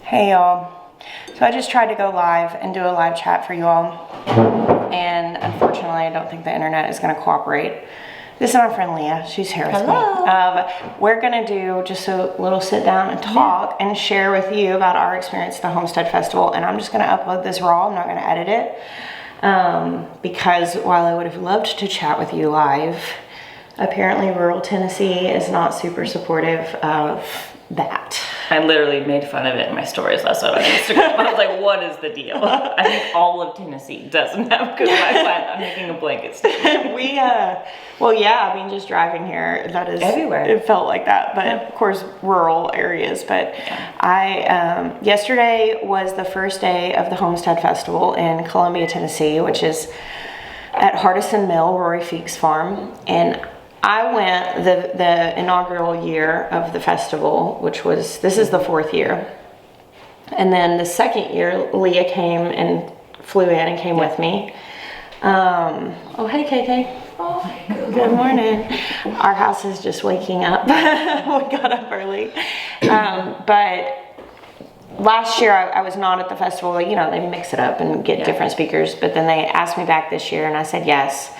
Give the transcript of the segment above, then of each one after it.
Hey y'all. So I just tried to go live and do a live chat for you all. And unfortunately, I don't think the internet is going to cooperate. This is my friend Leah. She's here with me. We're going to do just a little sit down and talk and share with you about our experience at the Homestead Festival. And I'm just going to upload this raw. I'm not going to edit it. Because while I would have loved to chat with you live, apparently rural Tennessee is not super supportive of that. I literally made fun of it in my stories last night on Instagram. I was like, what is the deal? I think all of Tennessee doesn't have good Wi-Fi. I'm making a blanket statement. Well, yeah, I mean, just driving here, that is everywhere. It felt like that, but of course, rural areas. But yesterday was the first day of the Homestead Festival in Columbia, Tennessee, which is at Hardison Mill, Rory Feek's farm. And I went the inaugural year of the festival, this is the fourth year. And then the second year, Leah came and flew in and came with me. Oh, hey, KK. Oh, good morning. Our house is just waking up. We got up early. But last year I was not at the festival. You know, they mix it up and get different speakers. But then they asked me back this year and I said yes.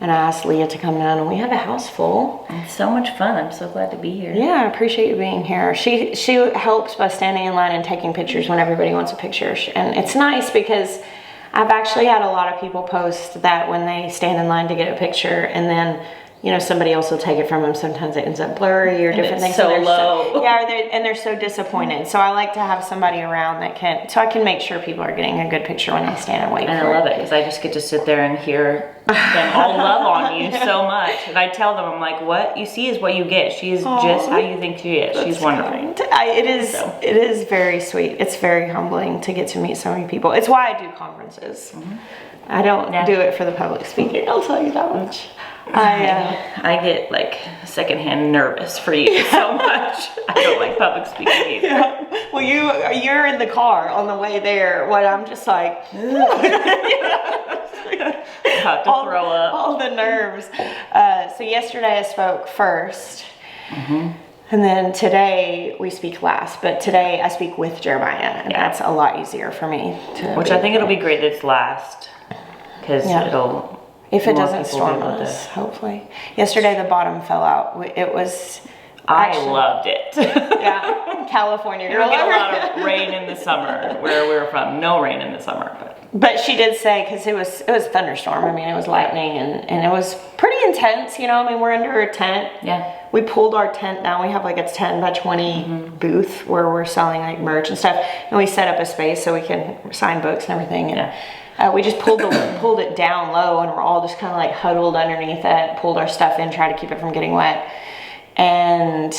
And I asked Leah to come down, and we have a house full. It's so much fun. I'm so glad to be here. Yeah, I appreciate you being here. She helps by standing in line and taking pictures when everybody wants a picture. And it's nice because I've actually had a lot of people post that when they stand in line to get a picture, and then somebody else will take it from them. Sometimes it ends up blurry or different things. So low. They're so disappointed. So I like to have somebody around that I can make sure people are getting a good picture when they stand and wait. And I love it because I just get to sit there and hear them all love on you so much. And I tell them, I'm like, what you see is what you get. She is just how you think she is. She's wonderful. It is very sweet. It's very humbling to get to meet so many people. It's why I do conferences. Mm-hmm. I don't do it for the public speaking. I'll tell you that much. I get like secondhand nervous for you so much. I don't like public speaking either. Yeah. Well, you're in the car on the way there when I'm just like have to throw up. All the nerves. So yesterday I spoke first. Mm-hmm. And then today we speak last, but today I speak with Jeremiah, and that's a lot easier for me. Which I think it'll be great that it's last, because if it doesn't storm us, hopefully. Yesterday the bottom fell out. I loved it. Yeah, California. You don't get a lot of rain in the summer where we're from. No rain in the summer, but she did say, because it was thunderstorm. I mean, it was lightning and it was pretty intense. We're under a tent. Yeah. We pulled our tent down. We have like a 10 by 20 booth where we're selling like merch and stuff, and we set up a space so we can sign books and everything. And we just pulled it down low, and we're all just kind of like huddled underneath it, pulled our stuff in, tried to keep it from getting wet. And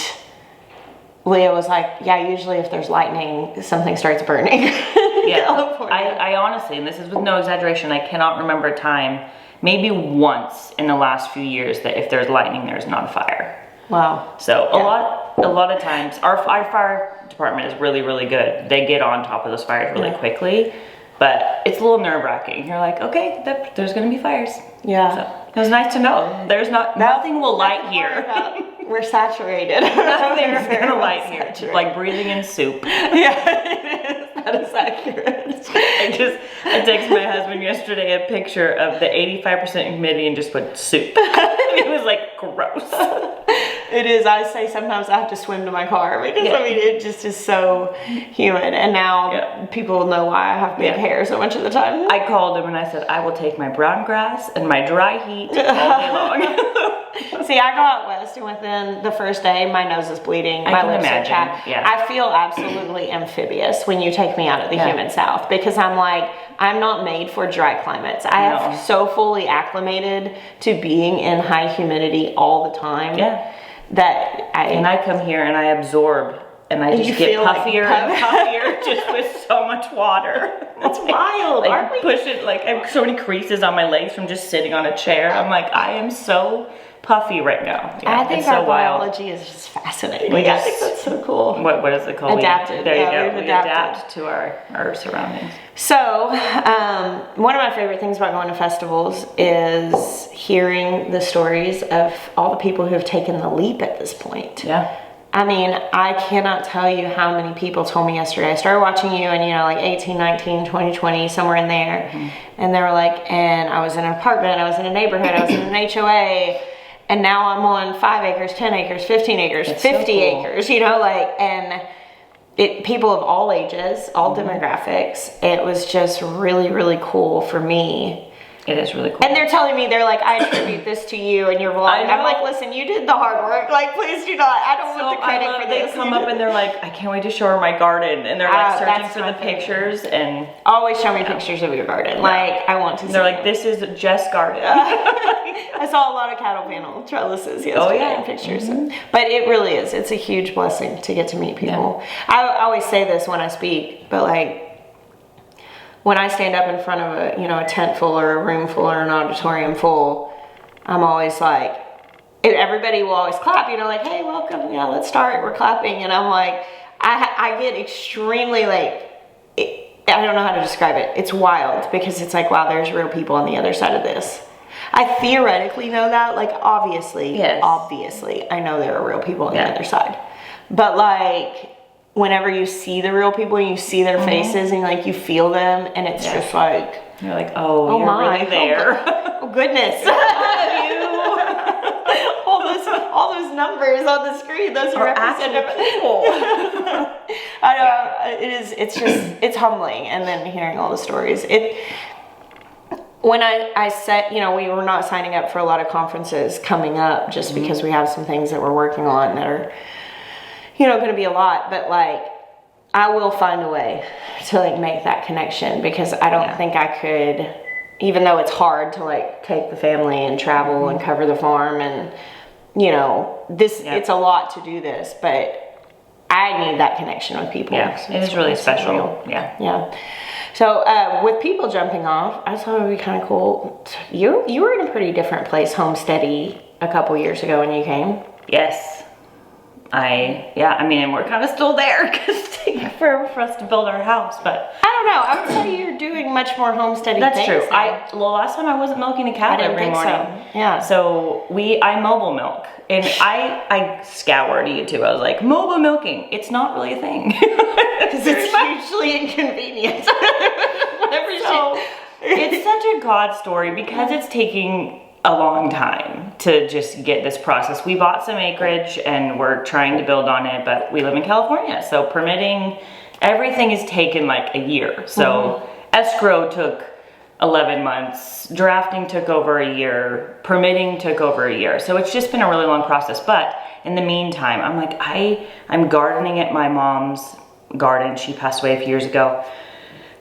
Leah was like, yeah, usually if there's lightning, something starts burning. Yeah. I honestly, and this is with no exaggeration, I cannot remember a time, maybe once in the last few years, that if there's lightning, there's not a fire. Wow. So a lot of times, our fire department is really, really good. They get on top of those fires really quickly. But it's a little nerve-wracking. You're like, okay, there's going to be fires. Yeah. So it was nice to know. There's nothing will light here. We're saturated. Nothing's going to light here. Like breathing in soup. Yeah, it is. That is accurate. I texted my husband yesterday a picture of the 85% humidity and just put soup. It was like gross. It is. I say sometimes I have to swim to my car because it just is so humid. And now people know why I have big hair so much of the time. I called him and I said, I will take my brown grass and my dry heat all day long. See, I go out west, and within the first day, my nose is bleeding. My lips are chapped. Yeah. I feel absolutely amphibious when you take me out of the humid south, because I'm like, I'm not made for dry climates. I have so fully acclimated to being in high humidity all the time. Yeah. That I come here and I absorb, and I just get puffier and puffier just with so much water. That's wild. I push it, like I have so many creases on my legs from just sitting on a chair. I'm like, I am so puffy right now. Yeah, I think our biology is just fascinating. I think that's so cool. What is it called? Adapted. There you go. We adapt to our surroundings. So, one of my favorite things about going to festivals is hearing the stories of all the people who have taken the leap at this point. Yeah. I mean, I cannot tell you how many people told me yesterday. I started watching you and, like 18, 19, 20, 20, somewhere in there. And they were like, and I was in an apartment, I was in a neighborhood, I was in an HOA, and now I'm on 5 acres, 10 acres, 15 acres, That's 50 so cool. acres, and people of all ages, all demographics. It was just really, really cool for me. It is really cool. And they're telling me, they're like, I attribute this to you and your vlog. I'm like, listen, you did the hard work. Like, please do not. I don't want the credit for this. They come up and they're like, I can't wait to show her my garden. And they're like searching for the pictures and always show me pictures of your garden. Yeah. Like, I want to see. They're like, this is Jess' garden. I saw a lot of cattle panel trellises yesterday in pictures. But it really is. It's a huge blessing to get to meet people. Yeah. I always say this when I speak, but like, when I stand up in front of a tent full or a room full or an auditorium full, I'm always like, everybody will always clap, like, hey, welcome, let's start, we're clapping. And I'm like, I get extremely like, I don't know how to describe it. It's wild because it's like, wow, there's real people on the other side of this. I theoretically know that, like, obviously, I know there are real people on the other side. But like, whenever you see the real people and you see their faces and like you feel them, and it's just like, you're like, oh you're my, really there. Oh goodness. all those numbers on the screen, those are representative people. I know, it's humbling. And then hearing all the stories, when I said, we were not signing up for a lot of conferences coming up just because we have some things that we're working on that are going to be a lot, but like, I will find a way to like make that connection, because I don't think I could, even though it's hard to like take the family and travel and cover the farm and it's a lot to do this, but I need that connection with people. So it is really special. Real. Yeah. So with people jumping off, I thought it would be kind of cool. You were in a pretty different place, homesteady, a couple years ago when you came. Yes. And we're kind of still there because it's taking forever for us to build our house, but I don't know. I would say you're doing much more homesteading that's things. True. Last time I wasn't milking a cow every morning. So. Yeah. So I mobile milk, and I scoured YouTube. I was like, mobile milking, it's not really a thing. Because it's hugely inconvenient. It's such a God story because it's taking a long time to just get this process. We bought some acreage and we're trying to build on it, but we live in California, so permitting, everything is taken like a year. So escrow took 11 months, drafting took over a year, permitting took over a year. So it's just been a really long process. But in the meantime, I'm like, I'm gardening at my mom's garden. She passed away a few years ago.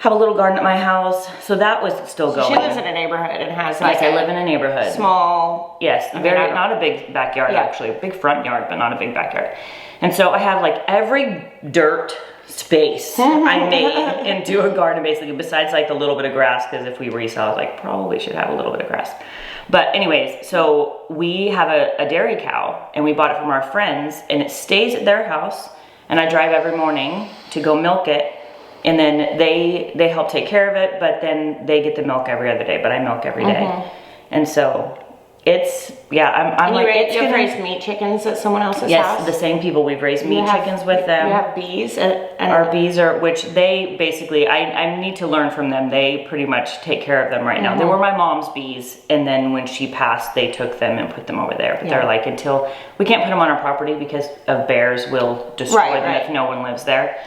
Have a little garden at my house, so that was still going. She lives in a neighborhood and has like I live in a neighborhood. Small. Yes, not a big backyard actually, a big front yard, but not a big backyard. And so I have like every dirt space I made into a garden basically, besides like the little bit of grass, because if we resell, I was like, probably should have a little bit of grass. But anyways, so we have a dairy cow and we bought it from our friends, and it stays at their house, and I drive every morning to go milk it. And then they help take care of it, but then they get the milk every other day, but I milk every day. And so it's, I'm like, you've raised meat chickens at someone else's house? Yes, the same people. We've raised meat chickens with them. You have bees? Our bees are, which they basically, I need to learn from them. They pretty much take care of them right now. They were my mom's bees, and then when she passed, they took them and put them over there. But they're like, until, we can't put them on our property because of bears will destroy them if no one lives there.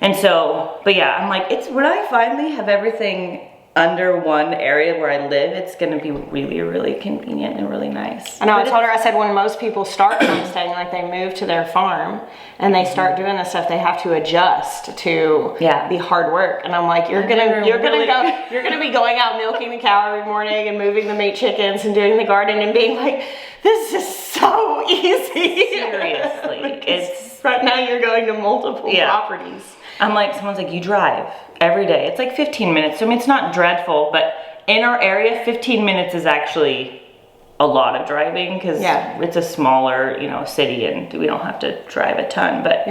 And so, but I'm like, it's when I finally have everything under one area where I live, it's going to be really, really convenient and really nice. I know, I told her, I said, when most people start homesteading, like they move to their farm and they start doing this stuff, they have to adjust to the hard work. And I'm like, you're gonna be going out milking the cow every morning and moving the meat chickens and doing the garden and being like, this is so easy. Seriously. It's right now you're going to multiple properties. I'm like, someone's like, you drive every day. It's like 15 minutes. I mean, it's not dreadful, but in our area, 15 minutes is actually a lot of driving because it's a smaller, city, and we don't have to drive a ton. But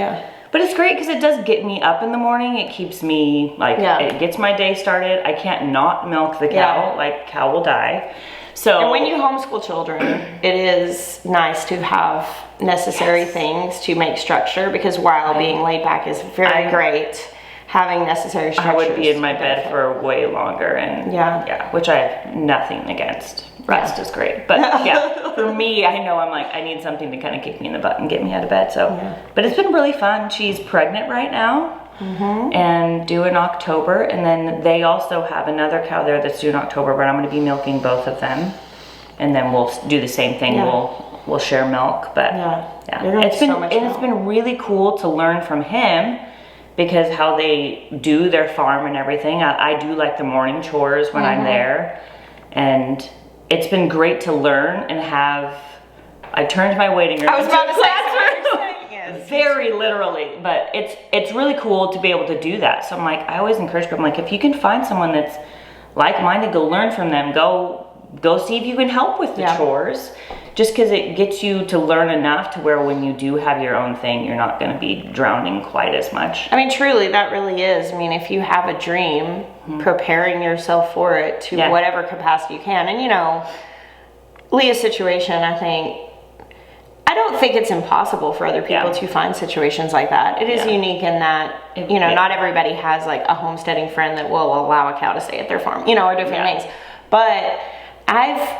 it's great because it does get me up in the morning. It keeps me it gets my day started. I can't not milk the cow. Like, cow will die. So, and when you homeschool children, it is nice to have necessary things to make structure, because while being laid back is very great, having necessary structure. I would be in my bed for way longer, and which I have nothing against. Rest is great, but for me, I know I'm like, I need something to kind of kick me in the butt and get me out of bed. So, but it's been really fun. She's pregnant right now, and due in October, and then they also have another cow there that's due in October, but I'm going to be milking both of them, and then we'll do the same thing. We'll share milk, but it's been really cool to learn from him, because how they do their farm and everything. I do like the morning chores when I'm there, and it's been great to learn and have. I turned my waiting room. I was about to say very literally, but it's really cool to be able to do that. So I'm like, I always encourage people, I'm like, if you can find someone that's like-minded, go learn from them. Go see if you can help with the chores. Just because it gets you to learn enough to where when you do have your own thing, you're not going to be drowning quite as much. I mean, truly, that really is. I mean, if you have a dream, preparing yourself for it to whatever capacity you can. And, you know, Leah's situation, I don't think it's impossible for other people to find situations like that. It is unique in that, you know, not everybody has like a homesteading friend that will allow a cow to stay at their farm, you know, or different things. But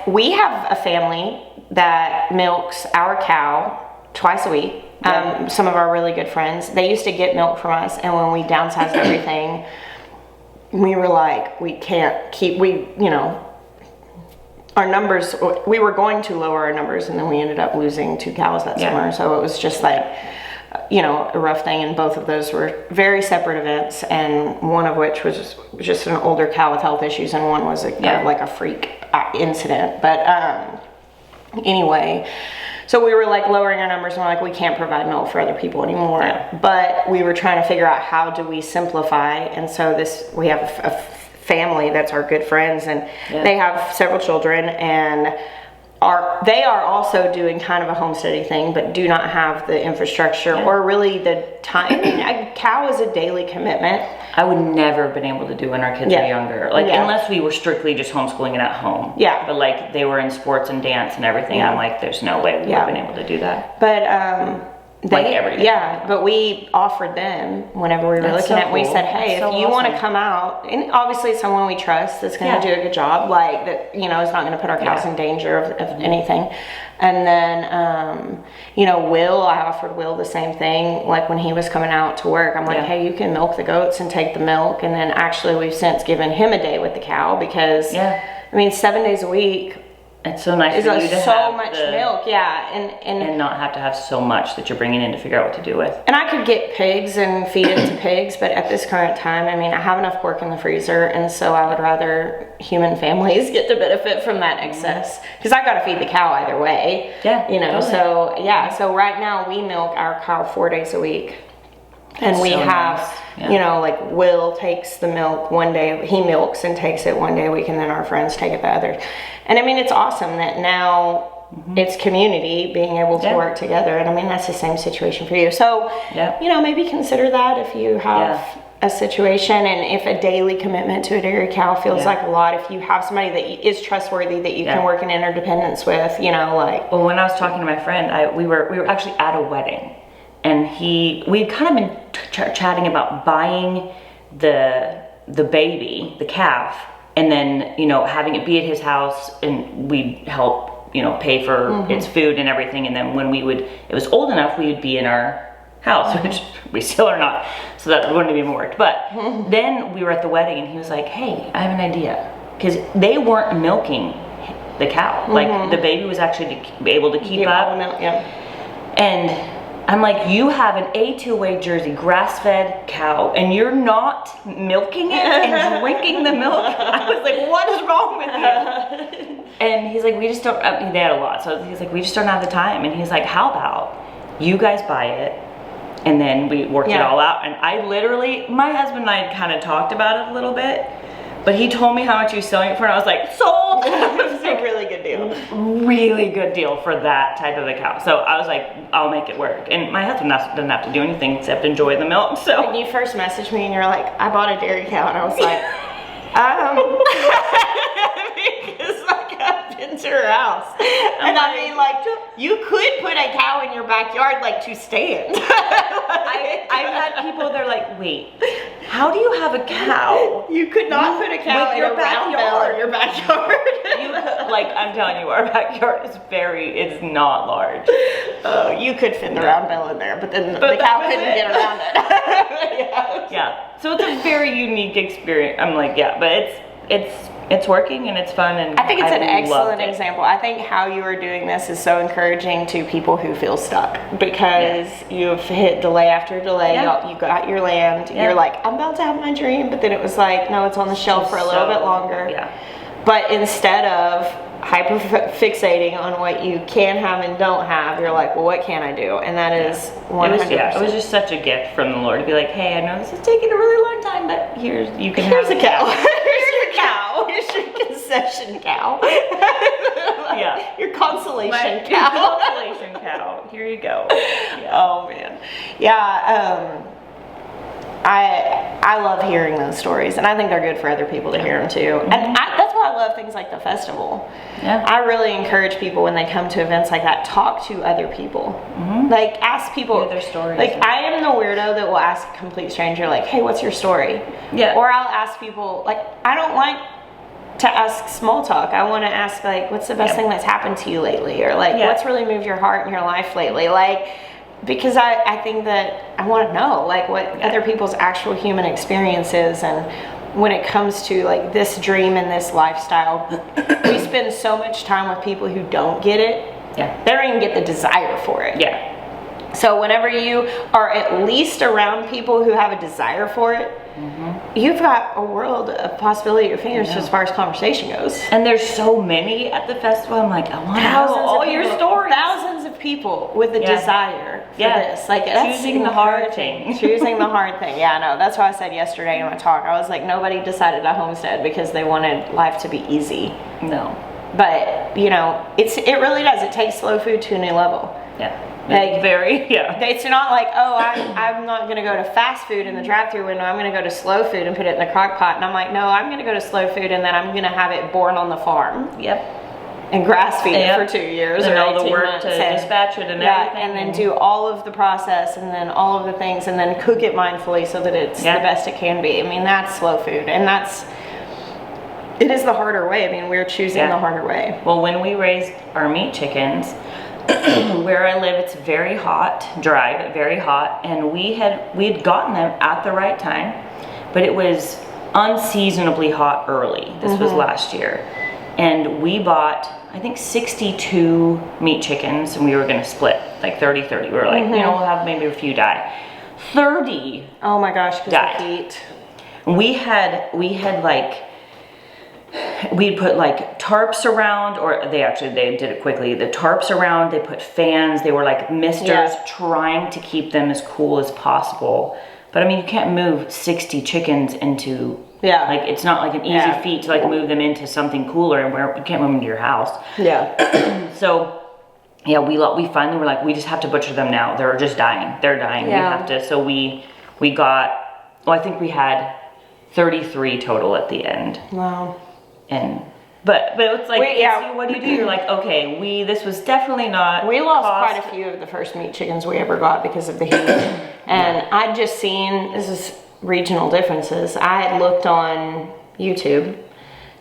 we have a family that milks our cow twice a week. Some of our really good friends, they used to get milk from us, and when we downsized everything, we were like, we can't keep, you know, our numbers, we were going to lower our numbers, and then we ended up losing 2 cows that summer. So it was just like, you know, a rough thing, and both of those were very separate events, and one of which was just an older cow with health issues, and one was kind of like a freak incident. But anyway, so we were like lowering our numbers, and we're like, we can't provide milk for other people anymore. But we were trying to figure out how do we simplify, and so we have a family that's our good friends, and they have several children, and they are also doing kind of a homesteading thing, but do not have the infrastructure or really the time. I mean, a cow is a daily commitment. I would never have been able to do when our kids were younger, like unless we were strictly just homeschooling it at home. But like they were in sports and dance and everything. I'm like, there's no way we would have been able to do that. But but we offered them whenever we were looking at. We said, hey, if you want to come out, and obviously someone we trust that's going to do a good job, like that, you know, is not going to put our cows in danger of anything. And then, you know, I offered Will the same thing. Like when he was coming out to work, I'm like, hey, you can milk the goats and take the milk. And then actually we've since given him a day with the cow, because I mean, 7 days a week. It's so nice for you to have so much milk, and not have to have so much that you're bringing in to figure out what to do with. And I could get pigs and feed it to pigs, but at this current time, I mean, I have enough pork in the freezer, and so I would rather human families get to benefit from that excess, because I got to feed the cow either way. You know, so right now we milk our cow 4 days a week. And we have, you know, like Will takes the milk one day, he milks and takes it one day a week, and then our friends take it the other. And I mean, it's awesome that now it's community being able to work together. And I mean, that's the same situation for you. So, you know, maybe consider that if you have a situation, and if a daily commitment to a dairy cow feels like a lot, if you have somebody that is trustworthy that you can work in interdependence with, you know, like. Well, when I was talking to my friend, we were actually at a wedding. And we'd kind of been chatting about buying the baby, the calf, and then, you know, having it be at his house, and we'd help, you know, pay for its food and everything. And then when it was old enough, we would be in our house, which we still are not. So that wouldn't have even worked. But then we were at the wedding, and he was like, hey, I have an idea. Because they weren't milking the cow. Like the baby was actually able to keep up. And I'm like, you have an A2A Jersey grass-fed cow, and you're not milking it and drinking the milk? I was like, what is wrong with you? And he's like, we just don't, they had a lot, so he's like, we just don't have the time. And he's like, how about you guys buy it, and then we work it all out. And I literally, my husband and I kind of talked about it a little bit, but he told me how much he was selling it for, and I was like, sold! It's a really good deal. Really good deal for that type of a cow. So I was like, I'll make it work. And my husband doesn't have to do anything except enjoy the milk, so. When you first messaged me and you're like, I bought a dairy cow, and I was like, because like I've been into her house. And I mean, like, you could put a cow in your backyard, like, to stand. I've had people, they're like, wait, how do you have a cow? You could not put a cow in your backyard. Your backyard. You could, like, I'm telling you, our backyard is it's not large. Oh, you could fit the round bell in there, but then the cow couldn't get around it. Yeah. So it's a very unique experience. I'm like, yeah, but it's working and it's fun, and I think it's an excellent example. I think how you are doing this is so encouraging to people who feel stuck, because you've hit delay after delay. You got your land. You're like, I'm about to have my dream, but then it was like, no, it's on the shelf for a little bit longer. But instead of hyper fixating on what you can have and don't have, you're like, well, what can I do? And that is 100%. It was just such a gift from the Lord to be like, hey, I know this is taking a really long time, but here's a cow. Here's your cow. Here's your concession cow. Your consolation cow. Your consolation cow. Here you go. Oh man. I love hearing those stories, and I think they're good for other people to hear them too. And that's why I love things like the festival. I really encourage people when they come to events like that, talk to other people. Like, ask people their stories. Like, I am the weirdo that will ask a complete stranger, like, hey, what's your story? Or I'll ask people, like, I don't like to ask small talk. I want to ask, like, what's the best thing that's happened to you lately? Or like, what's really moved your heart in your life lately? Like, because I think that I want to know, like, what other people's actual human experience is. And when it comes to, like, this dream and this lifestyle, we spend so much time with people who don't get it. They don't even get the desire for it. So whenever you are at least around people who have a desire for it, you've got a world of possibility at your fingers as far as conversation goes. And there's so many at the festival. I'm like, I want to know all your stories. Thousands of people with a desire for this. Like, choosing the hard thing. Choosing the hard thing. Yeah, no, that's why I said yesterday in my talk, I was like, nobody decided to homestead because they wanted life to be easy. No. But, you know, it really does. It takes slow food to a new level. Like, it's not like, oh, I'm not going to go to fast food in the drive-thru window. I'm going to go to slow food and put it in the crock pot. And I'm like, no, I'm going to go to slow food, and then I'm going to have it born on the farm. And grass feed it for 2 years. And all the work to dispatch it and everything. And then do all of the process, and then all of the things, and then cook it mindfully so that it's the best it can be. I mean, that's slow food. And it is the harder way. I mean, we're choosing the harder way. Well, when we raised our meat chickens, where I live, it's very hot, dry, but very hot, and we had gotten them at the right time, but it was unseasonably hot early. This was last year, and we bought, I think, 62 meat chickens, and we were going to split like 30-30. We were like, you know, we'll have maybe a few die. 30. Oh my gosh, because of heat. We had like, we'd put like tarps around, or they did it quickly. The tarps around, they put fans, they were like misters, trying to keep them as cool as possible. But I mean, you can't move 60 chickens into, like, it's not like an easy feat to like move them into something cooler, and where you can't move them to your house. So we finally were like, we just have to butcher them now. They're just dying. They're dying. We have to. So we got, I think we had 33 total at the end. Wow. But it's like, what do? You're like, okay, this was definitely not. We lost quite a few of the first meat chickens we ever got because of the heat. And I'd just seen, this is regional differences. I had looked on YouTube,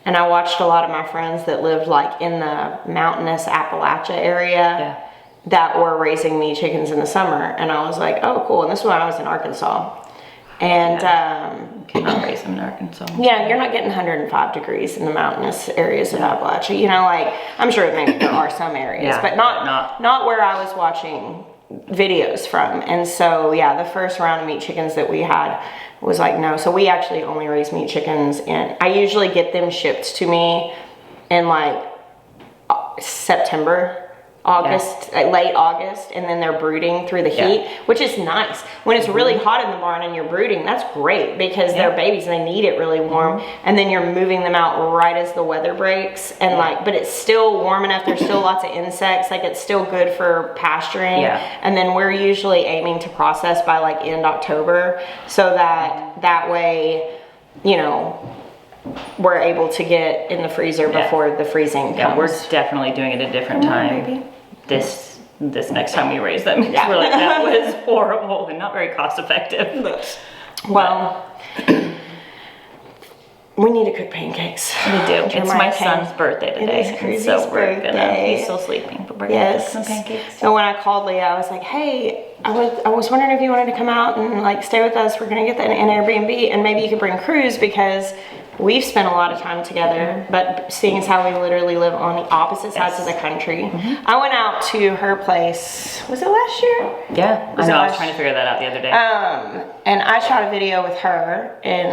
and I watched a lot of my friends that lived like in the mountainous Appalachia area that were raising meat chickens in the summer. And I was like, oh, cool. And this was when I was in Arkansas. And cannot raise them in Arkansas. You're not getting 105 degrees in the mountainous areas of Appalachia. You know, like, I'm sure maybe there are some areas, but not where I was watching videos from. And so the first round of meat chickens that we had was like, no. So we actually only raise meat chickens, and I usually get them shipped to me in like September, August, late August, and then they're brooding through the heat, which is nice. When it's really hot in the barn and you're brooding, that's great, because they're babies and they need it really warm. And then you're moving them out right as the weather breaks, and like, but it's still warm enough. There's still lots of insects. Like, it's still good for pasturing. And then we're usually aiming to process by like end October, so that way, you know, we're able to get in the freezer before the freezing comes. Yeah, we're definitely doing it a different time. Baby. This next time we raise them. Yeah. We're like, that was horrible and not very cost effective. Well, we need to cook pancakes. We do. It's my son's birthday today. It is Cruzy's so we're birthday. he's still sleeping, but we're gonna cook some pancakes. So when I called Leah, I was like, hey, I was wondering if you wanted to come out and like stay with us. We're gonna get that in Airbnb, and maybe you could bring Cruz, because we've spent a lot of time together, but seeing as how we literally live on the opposite sides of the country. I went out to her place, was it last year? Yeah, I know, I was trying to figure that out the other day. And I shot a video with her in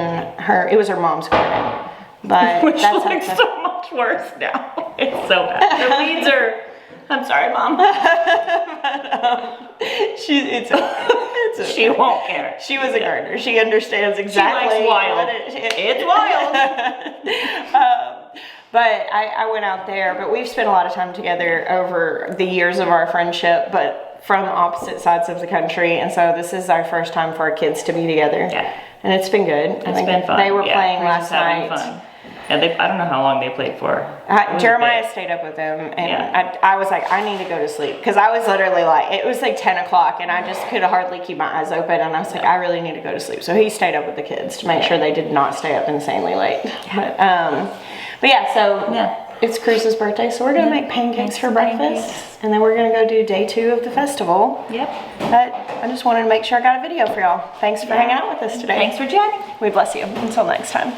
it was her mom's garden. But which that's looks so much worse now. It's so bad. The weeds are, I'm sorry, Mom. She won't care. She was a gardener. She understands exactly. She likes wild. It's wild. But I went out there, but we've spent a lot of time together over the years of our friendship, but from opposite sides of the country. And so this is our first time for our kids to be together. Yeah. And it's been good. It's been fun. They were playing last night. Fun. Yeah, I don't know how long they played for. Jeremiah stayed up with them, and I was like, I need to go to sleep, because I was literally like, it was like 10 o'clock, and I just could hardly keep my eyes open, and I was like, I really need to go to sleep. So he stayed up with the kids to make sure they did not stay up insanely late. But yeah, so it's Cruz's birthday, so we're gonna make pancakes for breakfast, and then we're gonna go do day 2 of the festival. Yep. But I just wanted to make sure I got a video for y'all. Thanks for hanging out with us today. Thanks for chatting. We bless you. Until next time.